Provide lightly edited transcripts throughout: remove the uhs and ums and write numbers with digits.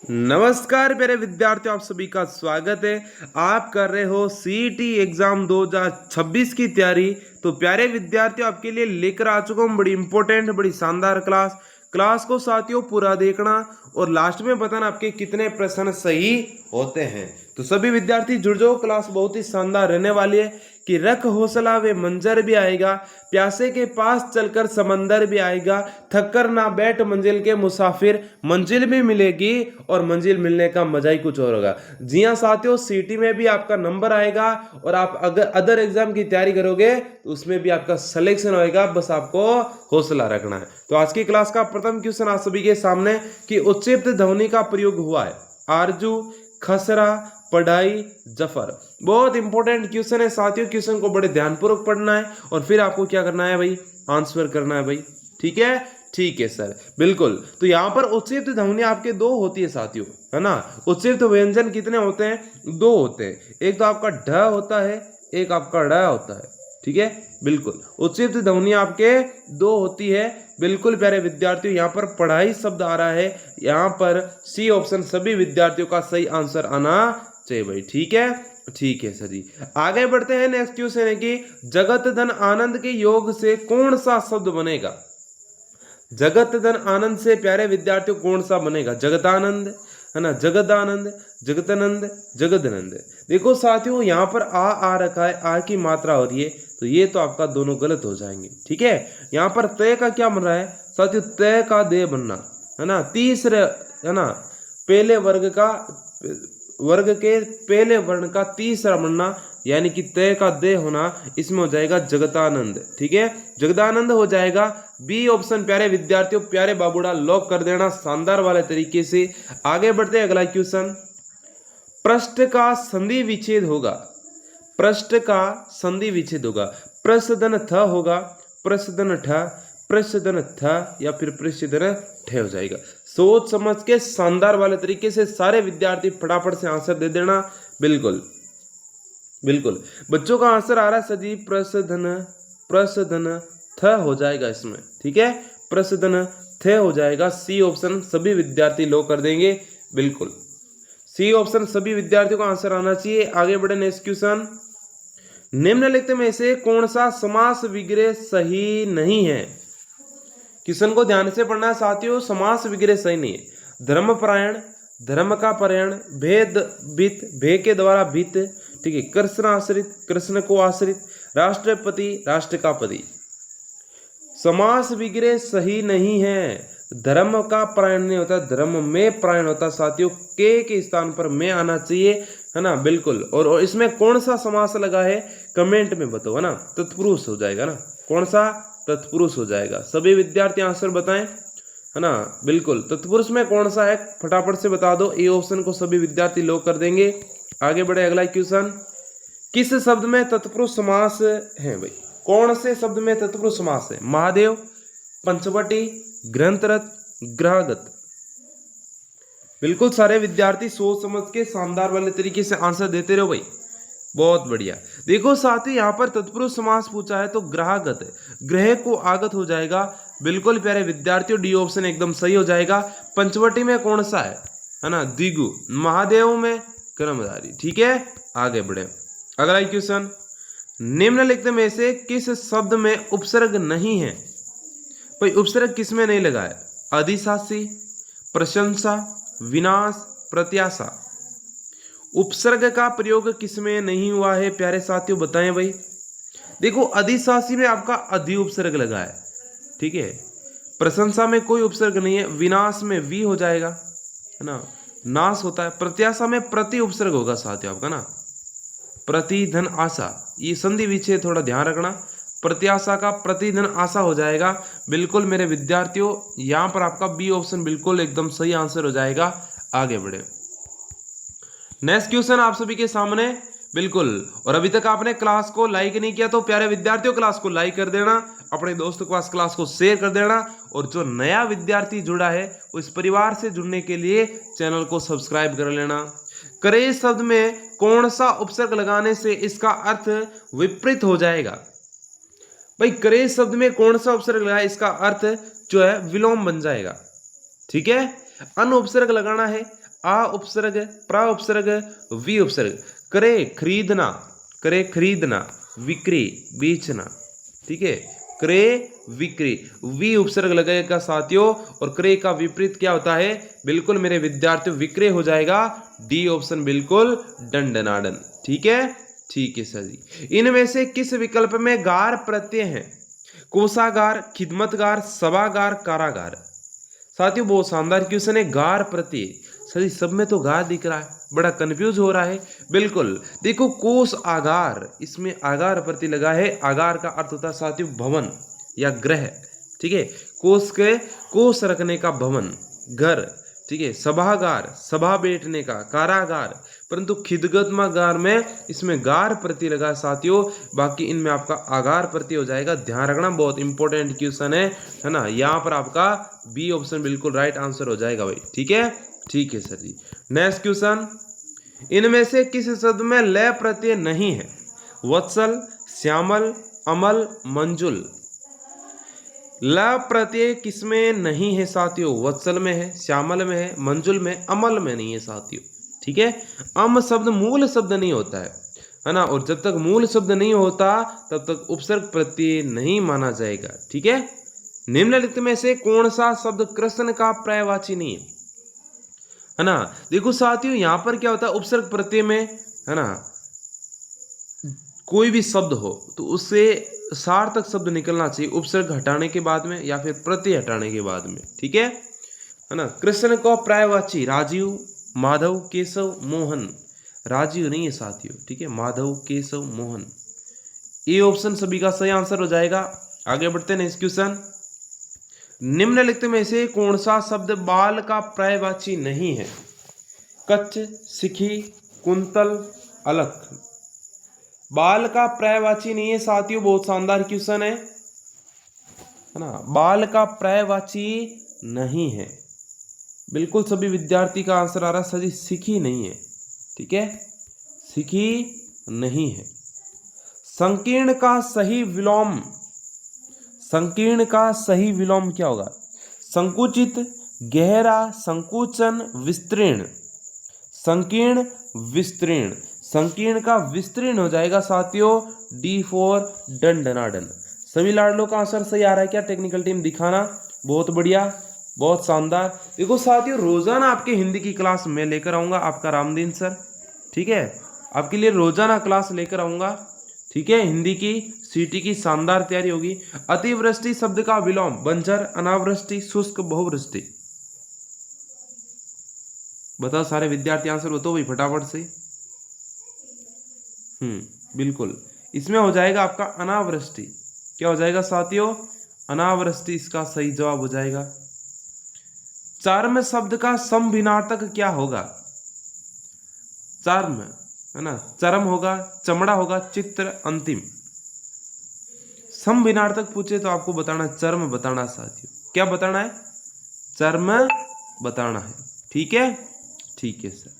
नमस्कार प्यारे विद्यार्थियों, आप सभी का स्वागत है। आप कर रहे हो सीईटी एग्जाम 2026 की तैयारी। तो प्यारे विद्यार्थियों, आपके लिए लेकर आ चुका हूँ बड़ी इंपॉर्टेंट बड़ी शानदार क्लास को साथियों पूरा देखना और लास्ट में बताना आपके कितने प्रश्न सही होते हैं। तो सभी विद्यार्थी जुड़ जाओ, क्लास बहुत ही शानदार रहने वाली है कि रख हौसला वे मंजर भी आएगा, प्यासे के पास चलकर समंदर भी आएगा, थक कर ना बैठ मंजिल के मुसाफिर, मंजिल भी मिलेगी और मंजिल मिलने का मजा ही कुछ और होगा। जी हाँ साथियों, सीटी में भी आपका नंबर आएगा और आप अगर अदर एग्जाम की तैयारी करोगे तो उसमें भी आपका सिलेक्शन होएगा, बस आपको हौसला रखना है। तो आज की क्लास का प्रथम क्वेश्चन आप सभी के सामने कि उच्चित ध्वनि का प्रयोग हुआ है आरजू, खसरा, पढ़ाई, जफर। बहुत इंपॉर्टेंट क्वेश्चन है साथियों, क्वेश्चन को बड़े ध्यानपूर्वक पढ़ना है और फिर आपको क्या करना है भाई, आंसर करना है भाई। ठीक है, ठीक है सर, बिल्कुल। तो यहाँ पर उच्चित ध्वनि आपके दो होती है साथियों, है ना। उच्चित व्यंजन कितने होते हैं? दो होते हैं। एक तो आपका ढ होता है, एक आपका ड़ होता है। ठीक है, बिल्कुल। उच्चित ध्वनि आपके दो होती है। बिल्कुल प्यारे विद्यार्थियों, यहाँ पर पढ़ाई शब्द आ रहा है, यहाँ पर सी ऑप्शन सभी विद्यार्थियों का सही आंसर आना चाहिए भाई। ठीक है, ठीक है सर जी। आगे बढ़ते हैं। नेक्स्ट क्वेश्चन है कि जगत धन आनंद के योग से कौन सा शब्द बनेगा? जगत धन आनंद से प्यारे विद्यार्थियों कौन सा बनेगा? जगदानंद, है ना, जगदानंद, जगतानंद, जगदानंद। देखो साथियों, यहाँ पर आ रखा है, आ की मात्रा हो रही है, तो ये तो आपका दोनों गलत हो जाएंगे। ठीक है, यहाँ पर तय का क्या बन रहा है साथियों? तय का दे बनना, है ना, तीसरे, है ना, पहले वर्ग के पहले वर्ण का तीसरा बनना, यानी कि तय का दे होना, इसमें हो जाएगा जगतानंद। ठीक है, जगदानंद हो जाएगा। बी ऑप्शन प्यारे विद्यार्थियों, प्यारे बाबूड़ा लॉक कर देना शानदार वाले तरीके से। आगे बढ़ते हैं, अगला क्वेश्चन। पृष्ठ का संधि विच्छेद होगा, पृष्ठ का संधि विच्छेद होगा। प्रसदन थ होगा, प्रसदन ठ, प्रसदन थ या फिर प्रसदन ठ हो जाएगा। सोच समझ के शानदार वाले तरीके से सारे विद्यार्थी फटाफट से आंसर दे देना। बिल्कुल बिल्कुल, बच्चों का आंसर आ रहा है सजी प्रसदन, प्रसदन थ हो जाएगा इसमें। ठीक है, प्रसदन थ हो जाएगा। सी ऑप्शन सभी विद्यार्थी लो कर देंगे। बिल्कुल, सी ऑप्शन सभी विद्यार्थियों का आंसर आना चाहिए। आगे बढ़े, नेक्स्ट क्वेश्चन। निम्नलिखित में से कौन सा समास विग्रह सही नहीं है? क्वेश्चन को ध्यान से पढ़ना है साथियों, समास विग्रह सही नहीं है। धर्मपरायण, धर्म का परायण, भेद भित, भे के द्वारा भित। ठीक है, कृष्ण आश्रित, कृष्ण को आश्रित, राष्ट्रपति, राष्ट्र का पति। समास विग्रह सही नहीं है। धर्म का प्रायण नहीं होता, धर्म में प्रायण होता साथियों। के स्थान पर में आना चाहिए, है ना, बिल्कुल। और इसमें कौन सा समास लगा है कमेंट में बताओ, है ना। तत्पुरुष हो जाएगा ना, कौन सा? तत्पुरुष हो जाएगा। सभी विद्यार्थी आंसर बताएं, है ना, बिल्कुल। तत्पुरुष में कौन सा है फटाफट से बता दो। ए ऑप्शन को सभी विद्यार्थी लोग कर देंगे। आगे बढ़े, अगला क्वेश्चन। किस शब्द में तत्पुरुष समास है भाई? कौन से शब्द में तत्पुरुष समास है? महादेव, पंचवटी, ग्रंथरथ, ग्रहगत। बिल्कुल, सारे विद्यार्थी सोच समझ के शानदार वाले तरीके से आंसर देते रहो भाई। बहुत बढ़िया। देखो साथ ही यहाँ पर तत्पुरुष समास पूछा है तो ग्रहगत है, ग्रह को आगत हो जाएगा। बिल्कुल प्यारे विद्यार्थियों, डी ऑप्शन एकदम सही हो जाएगा। पंचवटी में कौन सा है ना, द्विगु। महादेव में कर्मधारी। ठीक है, आगे बढ़े, अगला क्वेश्चन। निम्नलिखित में से किस शब्द में उपसर्ग नहीं है? भाई उपसर्ग किस में नहीं लगा है? अधिशासी, प्रशंसा, विनाश, प्रत्याशा। उपसर्ग का प्रयोग किस में नहीं हुआ है प्यारे साथियों, बताएं भाई। देखो, अधिशासी में आपका अधि उपसर्ग लगा है। ठीक है, प्रशंसा में कोई उपसर्ग नहीं है, विनाश में वी हो जाएगा, है ना, नाश होता है। प्रत्याशा में प्रति उपसर्ग होगा साथियों आपका ना, प्रति धन आशा। ये संधि विच्छेद थोड़ा ध्यान रखना। प्रत्याशा का प्रति धन आशा हो जाएगा। बिल्कुल मेरे विद्यार्थियों, यहाँ पर आपका बी ऑप्शन बिल्कुल एकदम सही आंसर हो जाएगा। आगे बढ़े, नेक्स्ट क्वेश्चन आप सभी के सामने। बिल्कुल, और अभी तक आपने क्लास को लाइक नहीं किया तो प्यारे विद्यार्थियों क्लास को लाइक कर देना, अपने दोस्तों के पास क्लास को शेयर कर देना, और जो नया विद्यार्थी जुड़ा है उस परिवार से जुड़ने के लिए चैनल को सब्सक्राइब कर लेना। करे शब्द में कौन सा उपसर्ग लगाने से इसका अर्थ विपरीत हो जाएगा? भाई करे शब्द में कौन सा उपसर्ग लगाए, इसका अर्थ जो है विलोम बन जाएगा। ठीक है, अन उपसर्ग लगाना है, आ उपसर्ग, प्रा उपसर्ग, वी उपसर्ग। क्रय खरीदना, क्रय खरीदना, विक्री बेचना, ठीक है। क्रय विक्री, वी उपसर्ग लगेगा साथियों, और क्रय का विपरीत क्या होता है? बिल्कुल मेरे विद्यार्थियों विक्रय हो जाएगा। डी ऑप्शन बिल्कुल डन डनाडन, ठीक है। ठीक है सर जी। इनमें से किस विकल्प में गार प्रत्यय है? कोषागार, खिदमतगार, सभागार, कारागार। साथियों बहुत शानदार क्वेश्चन है। गार प्रत्यय, सर जी सब में तो गार दिख रहा है, बड़ा कंफ्यूज हो रहा है। बिल्कुल देखो, कोष आगार, इसमें आगार प्रत्यय लगा है। आगार का अर्थ होता है साथियों भवन या ग्रह, ठीक है। कोष के, कोष रखने का भवन, घर, ठीक है। सभागार, सभा बैठने का। कारागार, परंतु खिदमतगार में इसमें गार प्रत्यय लगा साथियों। बाकी इनमें आपका आगार प्रत्यय हो जाएगा। ध्यान रखना, बहुत इंपॉर्टेंट क्वेश्चन है ना। यहाँ पर आपका बी ऑप्शन बिल्कुल राइट आंसर हो जाएगा भाई, ठीक है। ठीक है सर जी। नेक्स्ट क्वेश्चन, इनमें से किस शब्द में लय प्रत्यय नहीं है? वत्सल, श्यामल, अमल, मंजुल। ल प्रत्यय किसमें नहीं है साथियों? वत्सल में है, श्यामल में है, मंजुल में, अमल में नहीं है साथियों, ठीक है। अम शब्द मूल शब्द नहीं होता है ना, और जब तक मूल शब्द नहीं होता तब तक उपसर्ग प्रत्यय नहीं माना जाएगा, ठीक है। निम्नलिखित में से कौन सा शब्द कृष्ण का पर्यायवाची नहीं है ना? देखो साथियों यहाँ पर क्या होता है, उपसर्ग प्रत्यय में, है ना, कोई भी शब्द हो तो उससे सार्थक शब्द निकलना चाहिए उपसर्ग हटाने के बाद में या फिर प्रत्यय हटाने के बाद में, ठीक है ना। कृष्ण को पर्यायवाची राजीव, माधव, केशव, मोहन। राजीव नहीं है साथियों, ठीक है, माधव, केशव, मोहन। ए ऑप्शन सभी का सही आंसर हो जाएगा। आगे बढ़ते हैं नेक्स्ट क्वेश्चन, निम्नलिखित में से कौन सा शब्द बाल का पर्यायवाची नहीं है? कच्छ, सिखी, कुंतल, अलख। बाल का पर्यायवाची नहीं है साथियों, बहुत शानदार क्वेश्चन है ना। बाल का पर्यायवाची नहीं है, बिल्कुल सभी विद्यार्थी का आंसर आ रहा है सर जी सिखी नहीं है, ठीक है, सिखी नहीं है। संकीर्ण का सही विलोम, संकीर्ण का सही विलोम क्या होगा? संकुचित, गहरा, संकुचन, विस्तीर्ण। संकीर्ण, विस्तीर्ण। संकीर्ण का विस्तीर्ण हो जाएगा साथियों, डी फॉर डन डनाडन। सभी लाडलों का आंसर सही आ रहा है क्या? टेक्निकल टीम दिखाना, बहुत बढ़िया, बहुत शानदार। देखो साथियों रोजाना आपके हिंदी की क्लास मैं लेकर आऊंगा, आपका रामदीन सर, ठीक है, आपके लिए रोजाना क्लास लेकर आऊंगा, ठीक है। हिंदी की सीटी की शानदार तैयारी होगी। अतिवृष्टि शब्द का विलोम बंजर, अनावृष्टि, शुष्क, बहुवृष्टि। बताओ सारे विद्यार्थी आंसर बताओ भाई फटाफट से। बिल्कुल इसमें हो जाएगा आपका अनावृष्टि। क्या हो जाएगा साथियों? अनावृष्टि इसका सही जवाब हो जाएगा। चर्म शब्द का समभिनार्थक क्या होगा? चर्म, है ना, चरम होगा, चमड़ा होगा, चित्र, अंतिम। समभिनार्थक पूछे तो आपको बताना चर्म बताना साथियों। क्या बताना है? चर्म बताना है, ठीक है। ठीक है सर।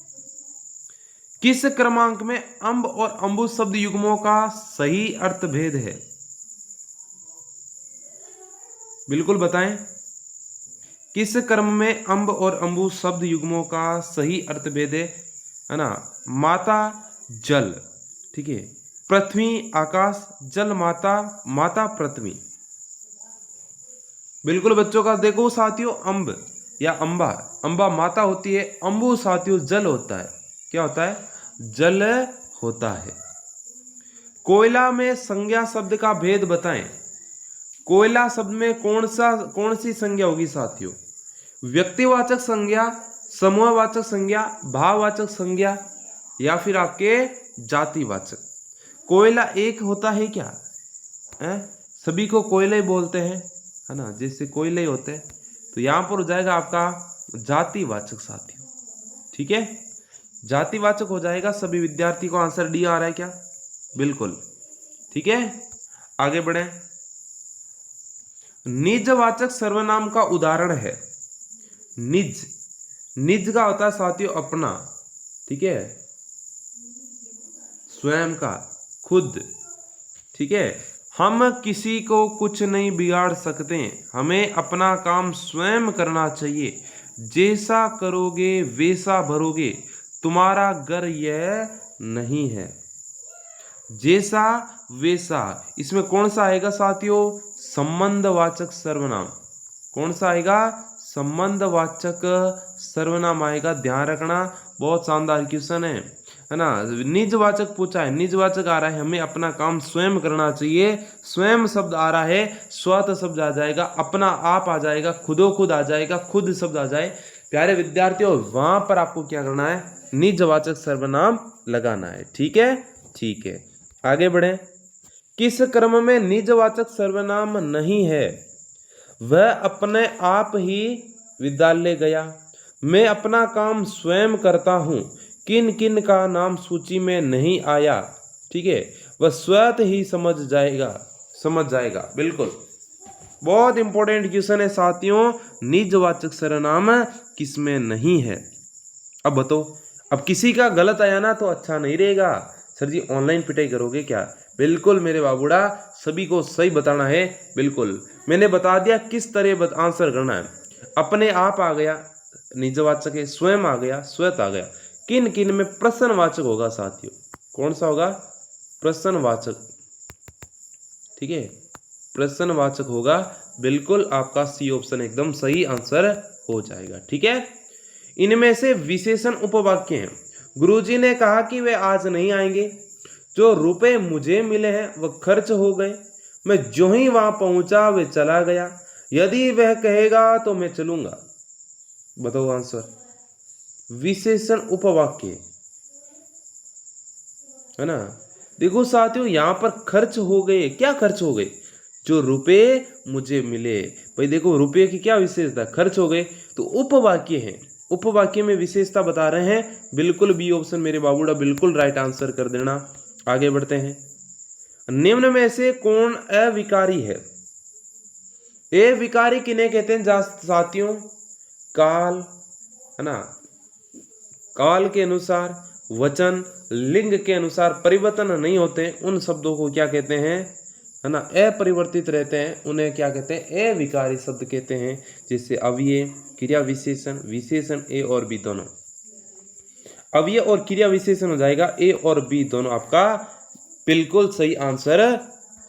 किस क्रमांक में अम्ब और अंबु शब्द युग्मों का सही अर्थ भेद है? बिल्कुल बताएं, किस क्रम में अम्ब और अंबु शब्द युग्मों का सही अर्थ भेद है ना? माता जल, ठीक है, पृथ्वी आकाश, जल माता, माता पृथ्वी। बिल्कुल बच्चों का देखो साथियों, अम्ब या अंबा, अंबा माता होती है, अंबु साथियों जल होता है। क्या होता है? जल होता है। कोयला में संज्ञा शब्द का भेद बताएं। कोयला शब्द में कौन सी संज्ञा होगी साथियों? व्यक्तिवाचक संज्ञा, समूहवाचक संज्ञा, भाववाचक संज्ञा, या फिर आपके जातिवाचक। कोयला एक होता है क्या? सभी को कोयला ही बोलते हैं, है ना, जैसे कोयले होते हैं, तो यहां पर हो जाएगा आपका जातिवाचक साथियों, ठीक है, जातिवाचक हो जाएगा। सभी विद्यार्थी को आंसर डी आ रहा है क्या? बिल्कुल, ठीक है। आगे बढ़े। निजवाचक सर्वनाम का उदाहरण है। निज, निज का होता है साथियों अपना, ठीक है, स्वयं का, खुद, ठीक है। हम किसी को कुछ नहीं बिगाड़ सकते, हमें अपना काम स्वयं करना चाहिए। जैसा करोगे वैसा भरोगे, तुम्हारा घर यह नहीं है। जैसा वैसा, इसमें कौन सा आएगा साथियों? संबंधवाचक सर्वनाम। कौन सा आएगा? संबंधवाचक सर्वनाम आएगा, ध्यान रखना। बहुत शानदार क्वेश्चन है ना। निजवाचक पूछा है, निजवाचक आ रहा है, हमें अपना काम स्वयं करना चाहिए। स्वयं शब्द आ रहा है, स्वतः शब्द आ जाएगा, अपना आप आ जाएगा, खुदो खुद आ जाएगा, खुद शब्द आ जाए। प्यारे विद्यार्थियों, वहां पर आपको क्या करना है? निजवाचक सर्वनाम लगाना है। ठीक है, ठीक है, आगे बढ़े। किस क्रम में निजवाचक सर्वनाम नहीं है? वह अपने आप ही विद्यालय गया। मैं अपना काम स्वयं करता हूँ। किन किन का नाम सूची में नहीं आया। ठीक है, वह स्वतः ही समझ जाएगा। बिल्कुल, बहुत इंपॉर्टेंट क्वेश्चन है साथियों। निजवाचक सर्वनाम किसमें नहीं है? अब बताओ, अब किसी का गलत आया ना तो अच्छा नहीं रहेगा। सर जी ऑनलाइन पिटाई करोगे क्या? बिल्कुल मेरे बाबूड़ा, सभी को सही बताना है। बिल्कुल, मैंने बता दिया किस तरह आंसर करना है। अपने आप आ गया, निजवाचक है। स्वयं आ गया, स्वतः आ गया। किन किन में प्रश्नवाचक होगा साथियों? कौन सा होगा? प्रश्नवाचक। ठीक है, प्रश्नवाचक होगा। बिल्कुल, आपका सी ऑप्शन एकदम सही आंसर हो जाएगा। ठीक है, इनमें से विशेषण उपवाक्य हैं। गुरुजी ने कहा कि वे आज नहीं आएंगे। जो रुपए मुझे मिले हैं वह खर्च हो गए। मैं जो ही वहां पहुंचा वे चला गया। यदि वह कहेगा तो मैं चलूंगा। बताओ आंसर। विशेषण उपवाक्य है ना। देखो साथियों, यहां पर खर्च हो गए। क्या खर्च हो गए? जो रुपए मुझे मिले। भाई देखो, रुपये की क्या विशेषता? खर्च हो गए। तो उपवाक्य है, उपवाक्य में विशेषता बता रहे हैं। बिल्कुल बी ऑप्शन मेरे बाबूड़ा, बिल्कुल राइट आंसर कर देना। आगे बढ़ते हैं। निम्न में से कौन अविकारी है? अविकारी किन्हें कहते हैं साथियों? काल, है ना। काल के अनुसार, वचन, लिंग के अनुसार परिवर्तन नहीं होते उन शब्दों को क्या कहते हैं? है ना, अपरिवर्तित रहते हैं, उन्हें क्या कहते हैं? अविकारी शब्द कहते हैं। जैसे अव्यय, क्रिया विशेषण, विशेषण ए और बी दोनों। अव्यय और क्रिया विशेषण हो जाएगा, ए और बी दोनों आपका बिल्कुल सही आंसर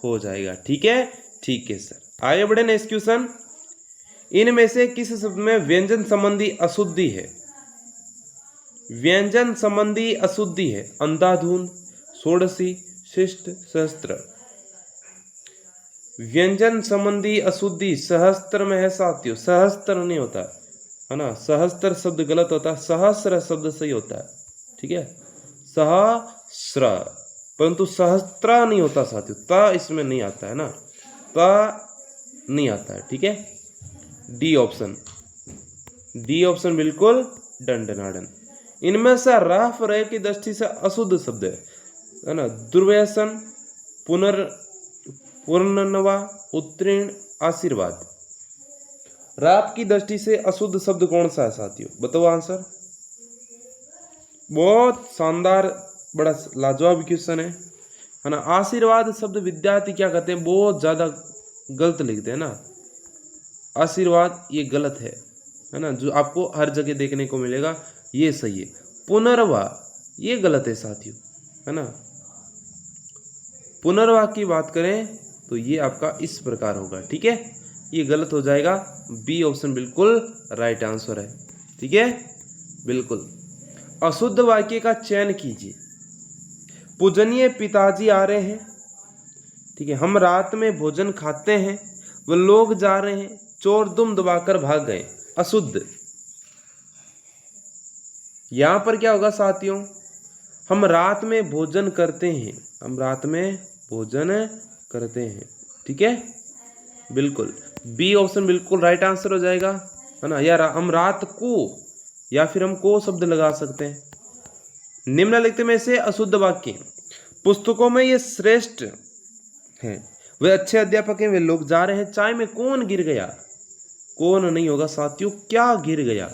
हो जाएगा। ठीक है, ठीक है सर। आगे बढ़े नेक्स्ट क्वेश्चन। इनमें से किस शब्द में व्यंजन संबंधी अशुद्धि है? व्यंजन संबंधी अशुद्धि है। अंधाधुंध, षोडशी, शिष्ट, सहस्त्र। व्यंजन संबंधी अशुद्धि सहस्त्र में है साथियों, सहस्त्र नहीं होता है ना। सहस्त्र शब्द गलत होता है, सहस्त्र शब्द सही होता है। ठीक है, सहस्त्र, परंतु सहस्त्र नहीं होता साथियों। ता इसमें नहीं आता है ना, ता नहीं आता है। ठीक है, डी ऑप्शन, डी ऑप्शन बिल्कुल दंडनादन। इनमें से राफ रे की दृष्टि से अशुद्ध शब्द है ना। दुर्व्यसन, पूर्णनवा, उत्तीर्ण, आशीर्वाद। राफ की दृष्टि से अशुद्ध शब्द कौन सा है साथियों? बताओ आंसर। बहुत शानदार, बड़ा लाजवाब क्वेश्चन है ना। आशीर्वाद शब्द विद्यार्थी क्या कहते हैं? बहुत ज्यादा गलत लिखते हैं ना। आशीर्वाद ये गलत है ना, जो आपको हर जगह देखने को मिलेगा, ये सही है। पुनर्वा ये गलत है साथियों, है ना। पुनर्वा की बात करें तो ये आपका इस प्रकार होगा। ठीक है, ये गलत हो जाएगा। बी ऑप्शन बिल्कुल राइट आंसर है। ठीक है, बिल्कुल। अशुद्ध वाक्य का चयन कीजिए। पूजनीय पिताजी आ रहे हैं। ठीक है, हम रात में भोजन खाते हैं। वह लोग जा रहे हैं। चोर दुम दबाकर भाग गए। अशुद्ध। यहां पर क्या होगा साथियों? हम रात में भोजन करते हैं। हम रात में भोजन करते हैं। ठीक है, बिल्कुल बी ऑप्शन बिल्कुल राइट आंसर हो जाएगा, है ना। यार हम रात को, या फिर हम को शब्द लगा सकते हैं। निम्नलिखित में से अशुद्ध वाक्य पुस्तकों में ये श्रेष्ठ है। वे अच्छे अध्यापक हैं। वे लोग जा रहे हैं। चाय में कौन गिर गया? कौन नहीं होगा साथियों, क्या गिर गया?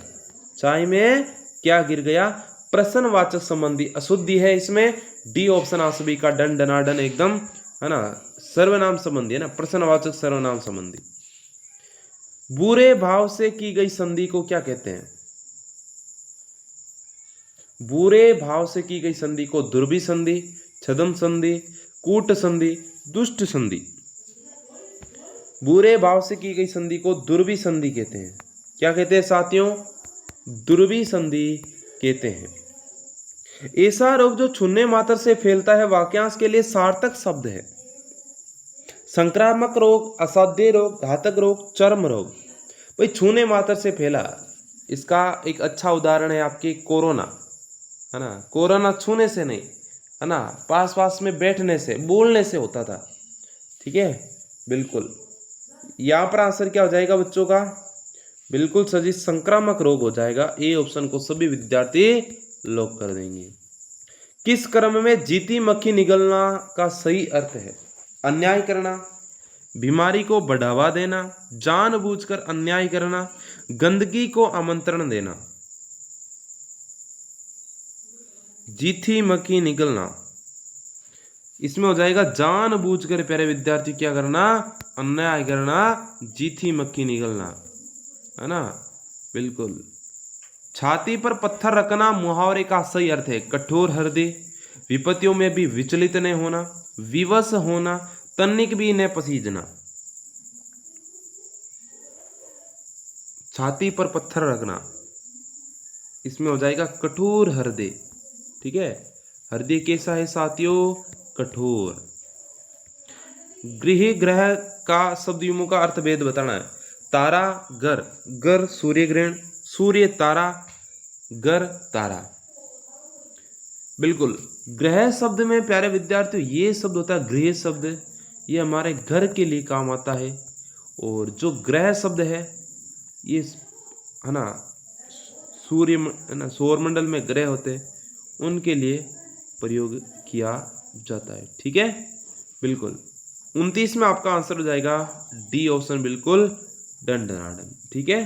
चाय में क्या गिर गया? प्रश्नवाचक संबंधी अशुद्धि है इसमें। डी ऑप्शन आप सभी का डन डनाडन एकदम, है ना। सर्वनाम संबंधी है ना, प्रश्नवाचक सर्वनाम संबंधी। बुरे भाव से की गई संधि को क्या कहते हैं? बुरे भाव से की गई संधि को दुर्भी संधि, छद्म संधि, कूट संधि, दुष्ट संधि। बुरे भाव से की गई संधि को दुर्भी संधि कहते हैं। क्या कहते हैं साथियों? दुर्भी संधि कहते हैं। ऐसा रोग जो छूने मात्र से फैलता है वाक्यांश के लिए सार्थक शब्द है। संक्रामक रोग, असाध्य रोग, घातक रोग, चर्म रोग। भाई छूने मात्र से फैला, इसका एक अच्छा उदाहरण है आपके कोरोना, है ना। कोरोना छूने से नहीं, है ना, पास पास में बैठने से, बोलने से होता था। ठीक है, बिल्कुल। यहाँ पर आंसर क्या हो जाएगा बच्चों का? बिल्कुल सही, संक्रामक रोग हो जाएगा। ए ऑप्शन को सभी विद्यार्थी लॉक कर देंगे। किस क्रम में जीती मक्खी निगलना का सही अर्थ है? अन्याय करना, बीमारी को बढ़ावा देना, जानबूझकर अन्याय करना, गंदगी को आमंत्रण देना। जीती मक्खी निगलना, इसमें हो जाएगा जानबूझकर प्यारे विद्यार्थी क्या करना? अन्याय करना, जीती मक्खी निगलना, है ना, बिल्कुल। छाती पर पत्थर रखना मुहावरे का सही अर्थ है? कठोर हृदय, विपत्तियों में भी विचलित नहीं होना, विवश होना, तनिक भी न पसीजना। छाती पर पत्थर रखना, इसमें हो जाएगा कठोर हृदय। ठीक है, हृदय कैसा है साथियों? कठोर। गृह ग्रह का शब्दयुग्मों का अर्थ भेद बताना है। तारा घर, घर सूर्य ग्रहण, सूर्य तारा, घर तारा। बिल्कुल, ग्रह शब्द में प्यारे विद्यार्थियों ये शब्द होता है गृह शब्द, ये हमारे घर के लिए काम आता है। और जो ग्रह शब्द है ये, है ना, सूर्य, है ना, सौरमंडल में ग्रह होते हैं, उनके लिए प्रयोग किया जाता है। ठीक है, बिल्कुल। 29 में आपका आंसर हो जाएगा डी ऑप्शन, बिल्कुल डन डनाडन। ठीक है,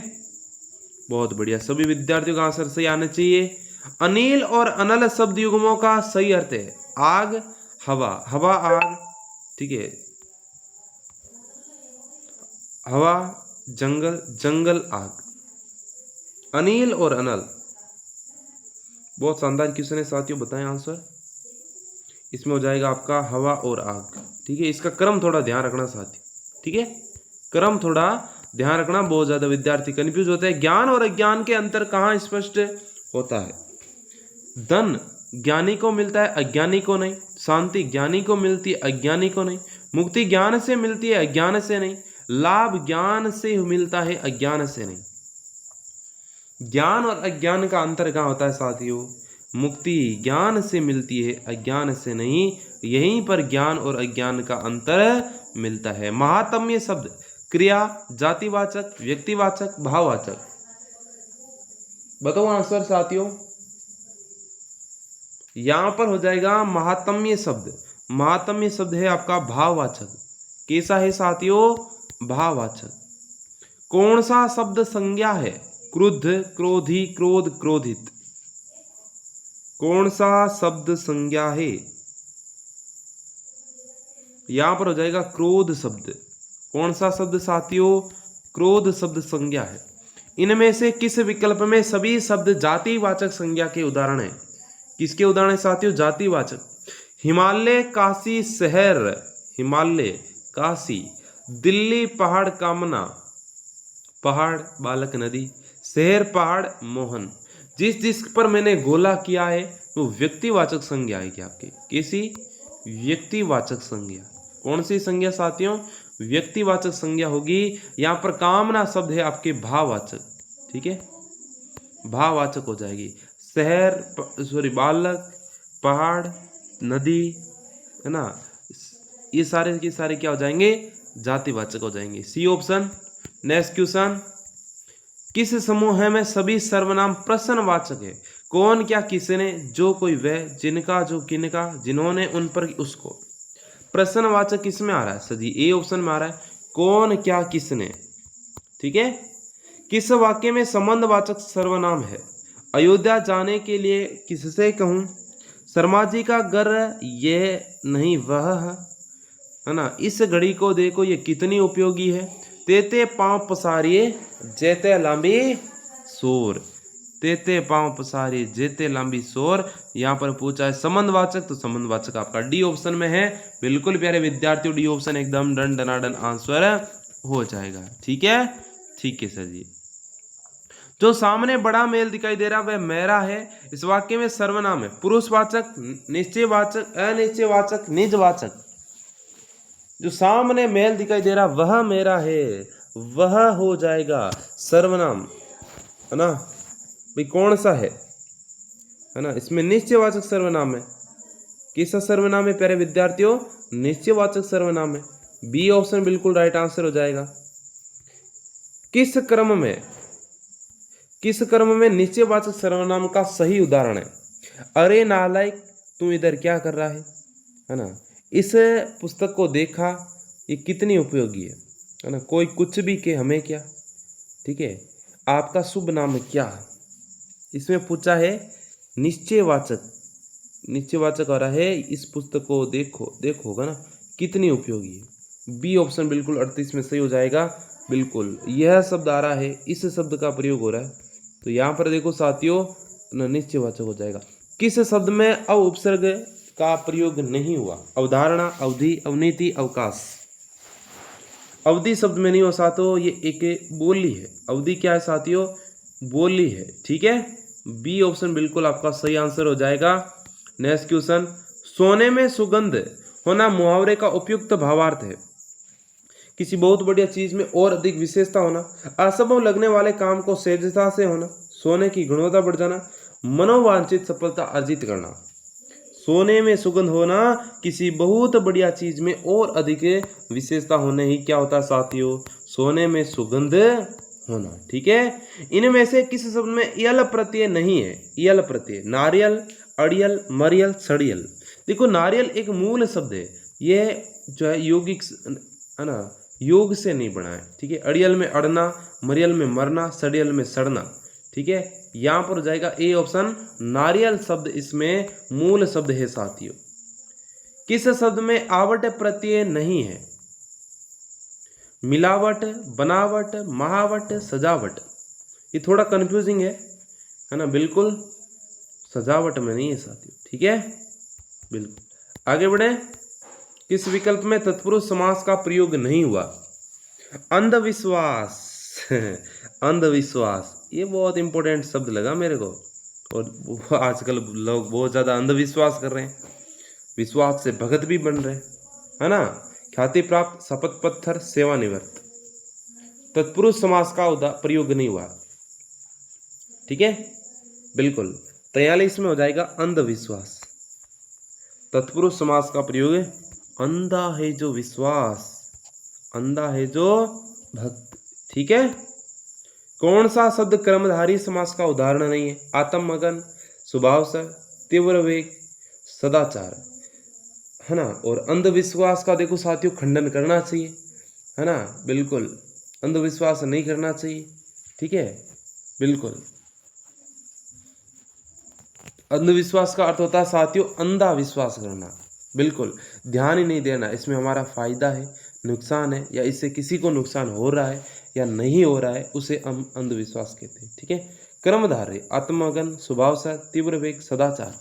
बहुत बढ़िया, सभी विद्यार्थियों का आंसर सही आना चाहिए। अनिल और अनल शब्द युग्मों का सही अर्थ है? आग हवा, हवा आग, ठीक है, हवा जंगल, जंगल आग। अनिल और अनल, बहुत शानदार क्वेश्चन है साथियों, बताएं आंसर। इसमें हो जाएगा आपका हवा और आग। ठीक है, इसका क्रम थोड़ा ध्यान रखना साथियों। ठीक है, क्रम थोड़ा ध्यान रखना, बहुत ज्यादा विद्यार्थी कंफ्यूज होते हैं। ज्ञान और अज्ञान के अंतर कहाँ स्पष्ट होता है? धन ज्ञानी को मिलता है, अज्ञानी को नहीं। शांति ज्ञानी को मिलती है, अज्ञानी को नहीं। मुक्ति ज्ञान से मिलती है, अज्ञान से नहीं। लाभ ज्ञान से मिलता है, अज्ञान से नहीं। ज्ञान और अज्ञान का अंतर कहाँ होता है साथियों? मुक्ति ज्ञान से मिलती है, अज्ञान से नहीं। यहीं पर ज्ञान और अज्ञान का अंतर मिलता है। महात्म्य शब्द क्रिया, जातिवाचक, व्यक्तिवाचक, भाववाचक। बताओ आंसर साथियों। यहां पर हो जाएगा महात्म्य शब्द। महात्म्य शब्द है आपका भाववाचक। कैसा है साथियों? भाववाचक। कौन सा शब्द संज्ञा है? क्रुद्ध, क्रोधी, क्रोध, क्रोधित। कौन सा शब्द संज्ञा है? यहां पर हो जाएगा क्रोध शब्द। कौन सा शब्द साथियों? क्रोध शब्द संज्ञा है। इनमें से किस विकल्प में सभी शब्द जातिवाचक संज्ञा के उदाहरण हैं? किसके उदाहरण है साथियों? जातिवाचक। हिमालय, काशी, शहर। हिमालय, काशी। दिल्ली, पहाड़, कामना। पहाड़, बालक, नदी। शहर, पहाड़, मोहन। जिस जिस पर मैंने गोला किया है वो व्यक्तिवाचक संज्ञा है क्या आपके? कैसी? व्यक्तिवाचक संज्ञा। कौन सी संज्ञा साथियों? व्यक्तिवाचक संज्ञा होगी। यहां पर कामना शब्द है आपके भाववाचक। ठीक है, भाववाचक हो जाएगी। शहर, सॉरी, बालक, पहाड़, नदी, है ना, ये सारे के सारे क्या हो जाएंगे? जातिवाचक हो जाएंगे। C option. नेक्स्ट क्वेश्चन, किस समूह में सभी सर्वनाम प्रश्नवाचक है? कौन, क्या, किसने, जो, कोई, वह, जिनका, जो, किनका, जिन्होंने, उन पर, उसको। प्रश्नवाचक किस में आ रहा है सर जी? ए ऑप्शन में आ रहा है। कौन, क्या, किसने। ठीक है, किस वाक्य में संबंधवाचक सर्वनाम है? अयोध्या जाने के लिए किससे कहूं? शर्मा जी का घर ये नहीं वह है ना। इस घड़ी को देखो ये कितनी उपयोगी है। तेते पांव पसारिए जेते लंबी सोर, तेते पांव पसारिए जेते लंबी सोर। यहाँ पर पूछा है संबंधवाचक, तो संबंधवाचक आपका डी ऑप्शन में है। बिल्कुल प्यारे विद्यार्थियों, डी ऑप्शन एकदम डन डनाडन आंसर हो जाएगा। ठीक है, ठीक है सर जी। जो सामने बड़ा मेल दिखाई दे रहा वह मेरा है। इस वाक्य में सर्वनाम है पुरुषवाचक, निश्चयवाचक, अनिश्चयवाचक, निजवाचक। जो सामने मेल दिखाई दे रहा वह मेरा है, वह हो जाएगा सर्वनाम, है ना भाई। कौन सा है ना, इसमें निश्चयवाचक सर्वनाम है। किसका सर्वनाम है प्यारे विद्यार्थियों? निश्चयवाचक सर्वनाम है। बी ऑप्शन बिल्कुल राइट आंसर हो जाएगा। किस क्रम में, किस क्रम में निश्चयवाचक सर्वनाम का सही उदाहरण है? अरे नालायक तू इधर क्या कर रहा है ना। इस पुस्तक को देखा, ये कितनी उपयोगी है ना। कोई कुछ भी के हमें क्या, ठीक है। आपका शुभ नाम क्या? इसमें पूछा है निश्चयवाचक, निश्चयवाचक आ रहा है इस पुस्तक को देखो, देखो होगा ना कितनी उपयोगी है। बी ऑप्शन बिल्कुल 38 में सही हो जाएगा। बिल्कुल यह शब्द आ रहा है, इस शब्द का प्रयोग हो रहा है, तो यहाँ पर देखो साथियों निश्चयवाचक हो जाएगा। किस शब्द में अ उपसर्ग का प्रयोग नहीं हुआ? अवधारणा, अवधि, अवनीति, अवकाश। अवधि शब्द में नहीं हो साथियों, ये एक बोली है। अवधि क्या है साथियों? बोली है। ठीक है, बी ऑप्शन बिल्कुल आपका सही आंसर हो जाएगा। नेक्स्ट क्वेश्चन, सोने में सुगंध होना मुहावरे का उपयुक्त भावार्थ है। किसी बहुत बढ़िया चीज में और अधिक विशेषता होना, असंभव लगने वाले काम को सहजता से होना, सोने की गुणवत्ता बढ़ जाना, मनोवांछित सफलता अर्जित करना। सोने में सुगंध होना किसी बहुत बढ़िया चीज में और अधिक विशेषता होने ही क्या होता है साथियों? सोने में सुगंध होना। ठीक है, इनमें से किस शब्द में यल प्रत्यय नहीं है? यल प्रत्यय, नारियल, अड़ियल, मरियल, सड़ियल। देखो नारियल एक मूल शब्द है, यह जो है यौगिक है ना, योग से नहीं बना है। ठीक है, अड़ियल में अड़ना, मरियल में मरना, सड़ियल में सड़ना। ठीक है, यहां पर हो जाएगा ए ऑप्शन, नारियल शब्द इसमें मूल शब्द है साथियों। किस शब्द में आवट प्रत्यय नहीं है? मिलावट, बनावट, महावट, सजावट। ये थोड़ा कंफ्यूजिंग है ना। बिल्कुल सजावट में नहीं है साथियों। ठीक है, बिल्कुल आगे बढ़े। किस विकल्प में तत्पुरुष समास का प्रयोग नहीं हुआ? अंधविश्वास अंधविश्वास, ये बहुत इंपॉर्टेंट शब्द लगा मेरे को, और आजकल लोग बहुत ज्यादा अंधविश्वास कर रहे हैं, विश्वास से भगत भी बन रहे हैं, है ना। ख्याति प्राप्त, शपथ पत्थर, सेवानिवृत्त। तत्पुरुष समास का प्रयोग नहीं हुआ। ठीक है, बिल्कुल 43 में हो जाएगा अंधविश्वास। तत्पुरुष समास का प्रयोग, अंधा है जो विश्वास, अंधा है जो भक्त। ठीक है, कौन सा शब्द कर्मधारी समास का उदाहरण नहीं है? आत्ममगन, स्वभावसर, तीव्र वेग, सदाचार, है ना। और अंधविश्वास का देखो साथियों खंडन करना चाहिए, है ना। बिल्कुल अंधविश्वास नहीं करना चाहिए। ठीक है, बिल्कुल अंधविश्वास का अर्थ होता है साथियों अंधा विश्वास करना। बिल्कुल ध्यान ही नहीं देना, इसमें हमारा फायदा है, नुकसान है, या इससे किसी को नुकसान हो रहा है या नहीं हो रहा है, उसे हम अंधविश्वास कहते हैं। ठीक है, कर्मधारय, आत्मगन, स्वभावसर, तीव्र वेग, सदाचार।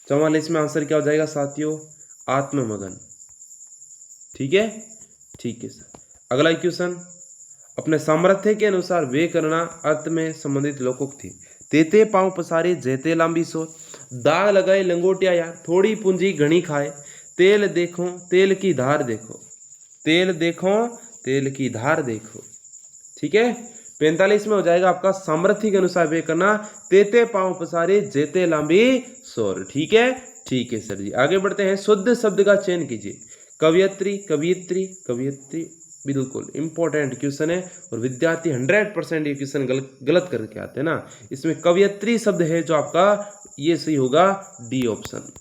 44 में आंसर क्या हो जाएगा साथियों? आत्ममगन। ठीक है, ठीक है सर। अगला क्वेश्चन, अपने सामर्थ्य के अनुसार वे करना अर्थ में संबंधित लोकोक्ति। तेते पांव पसारे जेते लांबी सोच, दाग लगाए लंगोटिया यार, थोड़ी पूंजी घनी खाए, तेल देखो तेल की धार देखो, तेल देखो तेल की धार देखो। ठीक है, 45 में हो जाएगा आपका सामर्थ्य के अनुसार वे करना, तेते पांव पसारे जेते लांबी सोर। ठीक है, ठीक है सर जी। आगे बढ़ते हैं, शुद्ध शब्द का चयन कीजिए। कवियत्री, कवियत्री, कवियत्री, बिल्कुल इंपॉर्टेंट क्वेश्चन है, और विद्यार्थी 100% ये क्वेश्चन गलत करके आते हैं ना। इसमें कवियत्री शब्द है जो आपका, ये सही होगा डी ऑप्शन।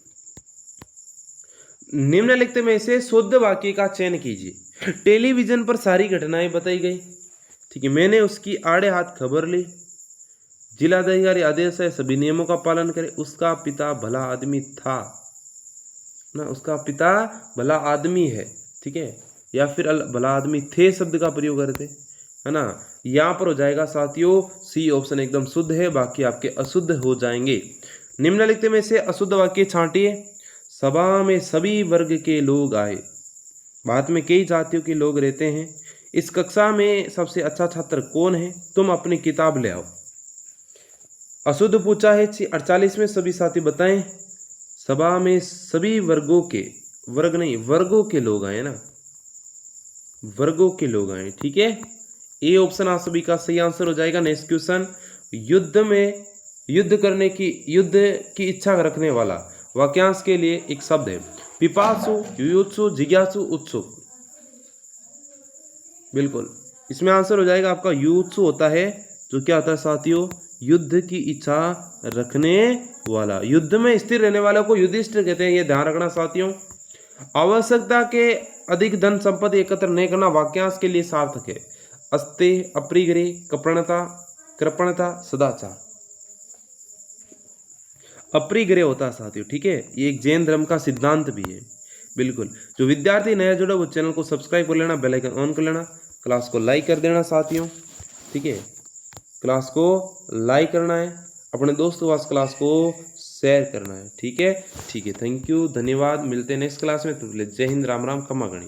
निम्नलिखित में से शुद्ध वाक्य का चयन कीजिए। टेलीविजन पर सारी घटनाएं बताई गई। ठीक है, मैंने उसकी आड़े हाथ खबर ली। जिलाधिकारी आदेश है सभी नियमों का पालन करे। उसका पिता भला आदमी था ना, उसका पिता भला आदमी है। ठीक है, या फिर भला आदमी थे शब्द का प्रयोग करते। है ना। यहाँ पर हो जाएगा साथियों सी ऑप्शन एकदम शुद्ध है, बाकी आपके अशुद्ध हो जाएंगे। निम्नलिखित में से अशुद्ध वाक्य छांटिए। सभा में सभी वर्ग के लोग आए। भारत में कई जातियों के लोग रहते हैं। इस कक्षा में सबसे अच्छा छात्र कौन है? तुम अपनी किताब ले आओ। अशुद्ध पूछा है 48 में, सभी साथी बताएं। सभा में सभी वर्गों के, वर्ग नहीं वर्गों के लोग आए ना, वर्गों के लोग आए, ठीक है। ए ऑप्शन आप सभी का सही आंसर हो जाएगा। नेक्स्ट क्वेश्चन, युद्ध में युद्ध करने की, युद्ध की इच्छा रखने वाला वाक्यांश के लिए एक शब्द है। पिपासु, युयुत्सु, जिज्ञासु, उत्सुक। बिल्कुल इसमें आंसर हो जाएगा आपका युयुत्सु होता है, जो क्या होता है साथियों, युद्ध की इच्छा रखने वाला। युद्ध में स्थिर रहने वालों को युधिष्ठिर कहते हैं, ये ध्यान रखना साथियों। आवश्यकता के अधिक धन संपत्ति एकत्र नहीं करना वाक्यांश के लिए सार्थक है। अस्ते, अप्रिय, कृपणता, कृपणता, सदाचार। अप्रिय होता है साथियों, ठीक है। ये एक जैन धर्म का सिद्धांत भी है। बिल्कुल, जो विद्यार्थी नया जुड़ा वो चैनल को सब्सक्राइब कर लेना, बेल आइकन ऑन कर लेना, क्लास को लाइक कर देना साथियों, ठीक है। क्लास को लाइक करना है, अपने दोस्तों के पास क्लास को शेयर करना है, ठीक है। ठीक है, थैंक यू, धन्यवाद। मिलते हैं नेक्स्ट क्लास में। तो जय हिंद, राम राम, खमा गणी।